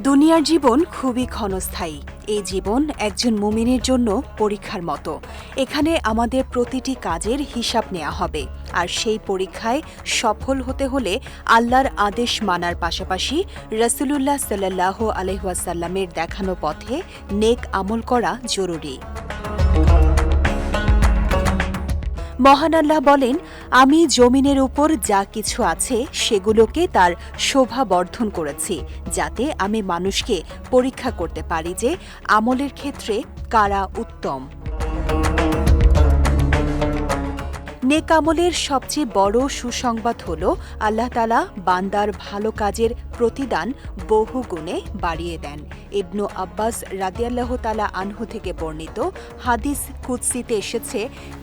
দুনিয়ার জীবন খুবই ক্ষণস্থায়ী। এই জীবন একজন মুমিনের জন্য পরীক্ষার মতো। এখানে আমাদের প্রতিটি কাজের হিসাব নেওয়া হবে, আর সেই পরীক্ষায় সফল হতে হলে আল্লাহর আদেশ মানার পাশাপাশি রাসূলুল্লাহ সাল্লাল্লাহু আলাইহি ওয়াসাল্লামের দেখানো পথে নেক আমল করা জরুরি। মহান আল্লাহ বলেন, আমি জমিনের উপর যা কিছু আছে সেগুলোকে তার শোভা বর্ধন করেছি, যাতে আমি মানুষকে পরীক্ষা করতে পারি যে আমলের ক্ষেত্রে কারা উত্তম। নেক আমলের সবচেয়ে বড় সুসংবাদ হল আল্লাহ তাআলা বান্দার ভালো কাজের প্রতিদান বহু গুণে বাড়িয়ে দেন। ইবনু আব্বাস রাদিয়াল্লাহু তাআলা আনহু থেকে বর্ণিত হাদিস কুদসিতে এসেছে,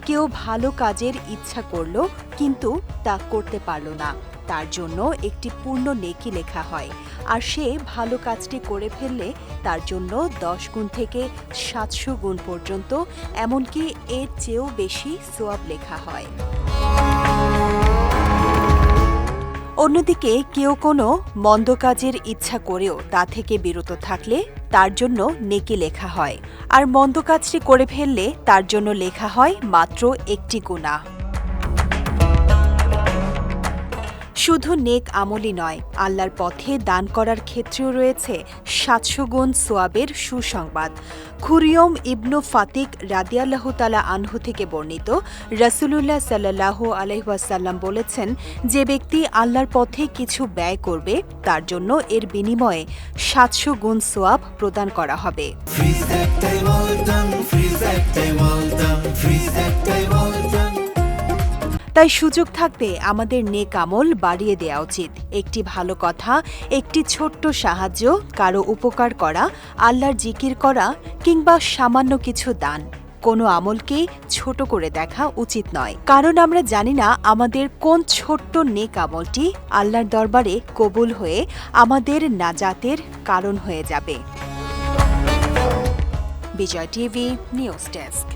কেউ ভালো কাজের ইচ্ছা করল কিন্তু তা করতে পারল না, তার জন্য একটি পূর্ণ নেকি লেখা হয়, আর সে ভালো কাজটি করে ফেললে তার জন্য 10 গুণ থেকে 700 গুণ পর্যন্ত, এমনকি এর চেয়েও বেশি সওয়াব লেখা হয়। অন্যদিকে কেউ কোনো মন্দ কাজের ইচ্ছা করেও তা থেকে বিরত থাকলে তার জন্য নেকি লেখা হয়, আর মন্দ কাজটি করে ফেললে তার জন্য লেখা হয় মাত্র একটি গুনাহ। শুধু নেক আমলই নয়, আল্লাহর পথে দান করার ক্ষেত্রেও রয়েছে 700 গুণ সওয়াবের সুসংবাদ। খুরইয়ম ইবনু ফাতিক রাদিয়াল্লাহু তাআলা আনহু থেকে বর্ণিত রাসূলুল্লাহ সাল্লাল্লাহু আলাইহি ওয়াসাল্লাম বলেছেন, যে ব্যক্তি আল্লাহর পথে কিছু ব্যয় করবে তার জন্য এর বিনিময়ে 700 গুণ সওয়াব প্রদান করা হবে। তাই সুযোগ থাকতে আমাদের নেক আমল বাড়িয়ে দেওয়া উচিত। একটি ভালো কথা, একটি ছোট্ট সাহায্য, কারো উপকার করা, আল্লাহর জিকির করা, কিংবা সামান্য কিছু দান, কোনো আমলকে ছোট করে দেখা উচিত নয়, কারণ আমরা জানি না আমাদের কোন ছোট্ট নেক আমলটি আল্লাহর দরবারে কবুল হয়ে আমাদের নাজাতের কারণ হয়ে যাবে। বিজয় টিভি নিউজ ডেস্ক।